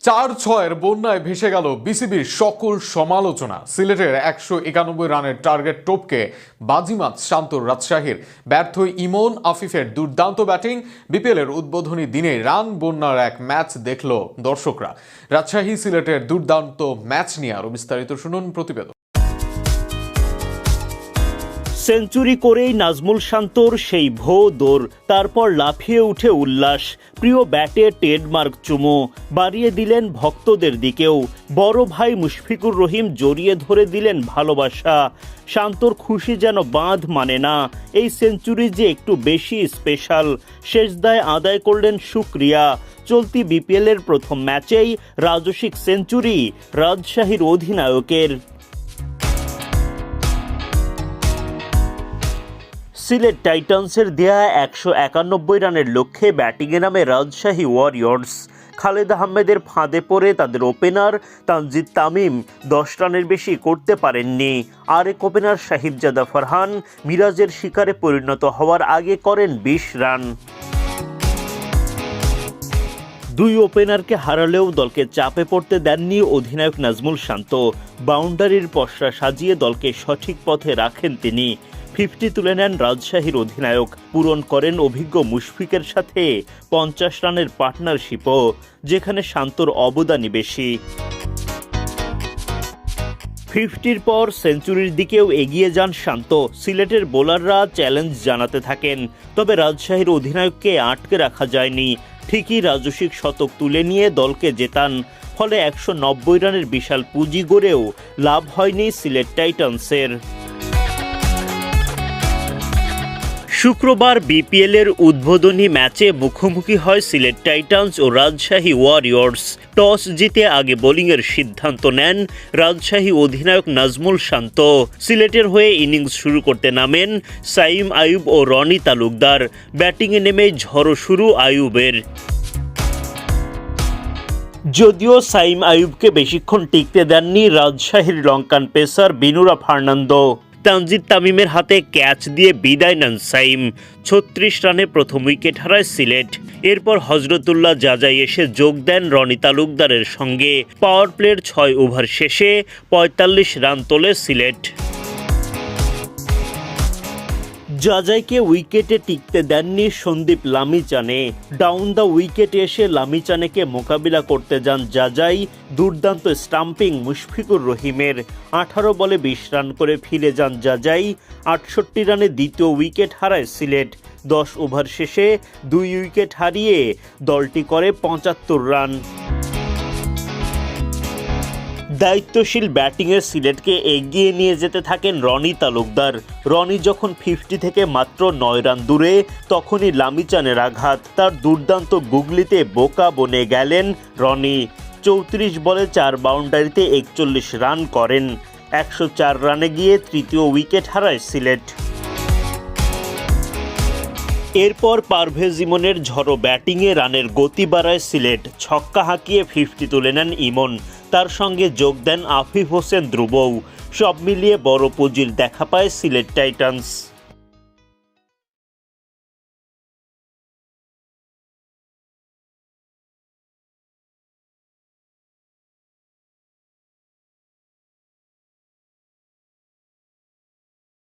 4-6 বন্যায় ভেসে গেল বিসিবির সকল সমালোচনা। সিলেটের 191 রানের টার্গেট টপকে বাজিমাত শান্তর রাজশাহীর। ব্যর্থ ইমন আফিফের দুর্দান্ত ব্যাটিং। বিপিএলের উদ্বোধনী দিনে রান বন্যার এক ম্যাচ দেখল দর্শকরা। রাজশাহী সিলেটের দুর্দান্ত ম্যাচ নিয়ে আরো বিস্তারিত শুনুন প্রতিবেদন। সেঞ্চুরি করেই নাজমুল শান্তর সেই ভো দৌড়, তারপর লাফিয়ে উঠে উল্লাস। প্রিয় ব্যাটে ট্রেডমার্ক চুমো বাড়িয়ে দিলেন ভক্তদের দিকেও। বড় ভাই মুশফিকুর রহিম জড়িয়ে ধরে দিলেন ভালোবাসা। শান্তর খুশি যেন বাঁধ মানে না। এই সেঞ্চুরি যে একটু বেশি স্পেশাল। শেষদায় আদায় করলেন শুকরিয়া। চলতি বিপিএলের প্রথম ম্যাচেই রাজস্বিক সেঞ্চুরি রাজশাহীর অধিনায়কের। সিলেট টাইটান্সের দেয়া 191 রানের লক্ষ্যে ব্যাটিংয়ে নামে রাজশাহী ওয়ারিয়র্স। খালেদ আহমেদের ফাঁদে পড়ে তাদের ওপেনার তানজিদ তামিম 10 রানের বেশি করতে পারেননি। আরেক ওপেনার সাহিবজাদা ফারহান মিরাজের শিকারে পরিণত হওয়ার আগে করেন 20 রান। দুই ওপেনারকে হারালেও দলকে চাপে পড়তে দেননি অধিনায়ক নাজমুল শান্ত। বাউন্ডারির পসরা সাজিয়ে দলকে সঠিক পথে রাখেন তিনি। 50 তুলে নেন রাজশাহীর অধিনায়ক। পূরণ করেন অভিজ্ঞ মুশফিকের সাথে 50 রানের পার্টনারশিপও, যেখানে শান্তর অবদানই বেশি। 50-র পর সেঞ্চুরির দিকেও এগিয়ে যান শান্ত। সিলেটের বোলাররা চ্যালেঞ্জ জানাতে থাকেন, তবে রাজশাহীর অধিনায়ককে আটকে রাখা যায়নি। ঠিকই রাজস্বিক শতক তুলে নিয়ে দলকে জেতান। ফলে 190 রানের বিশাল পুঁজি গড়েও লাভ হয়নি সিলেট টাইটান্সের। শুক্রবার বিপিএলের উদ্বোধনী ম্যাচে মুখোমুখি হয় সিলেট টাইটান্স ও রাজশাহী ওয়ারিয়র্স। টস জিতে আগে বোলিংয়ের সিদ্ধান্ত নেন রাজশাহী অধিনায়ক নাজমুল শান্ত। সিলেটের হয়ে ইনিংস শুরু করতে নামেন সাইম আইয়ুব ও রনি তালুকদার। ব্যাটিংয়ে নেমে ঝড়ো শুরু আইয়ুবের। যদিও সাইম আইয়ুবকে বেশিক্ষণ টিকতে দেননি রাজশাহীর লঙ্কান পেসার বিনুরা ফার্নান্দো। তানজিদ তামিমের হাতে ক্যাচ দিয়ে বিদায় নেন সাইম। 36 রানে প্রথম উইকেট হারায় সিলেট। এরপর হজরতুল্লাহ জাজাই এসে যোগ দেন রনি তালুকদারের সঙ্গে। পাওয়ার প্লের 6 ওভার শেষে 45 রান তোলে সিলেট। জাজাইকে উইকেটে টিকতে দেননি সন্দীপ লামিচানে। ডাউন দ্য উইকেটে এসে লামিচানেকে মোকাবিলা করতে যান জাজাই। দুর্দান্ত স্টাম্পিং মুশফিকুর রহিমের। 18 বলে 20 রান করে ফিরে যান জাজাই। 68 রানে দ্বিতীয় উইকেট হারায় সিলেট। 10 ওভার শেষে 2 উইকেট হারিয়ে দলটি করে 75 রান। দায়িত্বশীল ব্যাটিংয়ে সিলেটকে এগিয়ে নিয়ে যেতে থাকেন রনি তালুকদার। রনি যখন 50 থেকে মাত্র 9 রান দূরে, তখনই লামিচানের আঘাত। তার দুর্দান্ত গুগলিতে বোকা বনে গেলেন রনি। 34 বলে 4 বাউন্ডারিতে 41 রান করেন। 104 রানে গিয়ে তৃতীয় উইকেট হারায় সিলেট। এরপর পারভেজ ইমনের ঝড়ো ব্যাটিংয়ে রানের গতি বাড়ায় সিলেট। ছক্কা হাঁকিয়ে 50 তুলে নেন ইমন। তার সঙ্গে যোগ দেন আফিফ হোসেন ধ্রুবও। সব মিলিয়ে বড় পুঁজির দেখা পায় সিলেট টাইটান্স।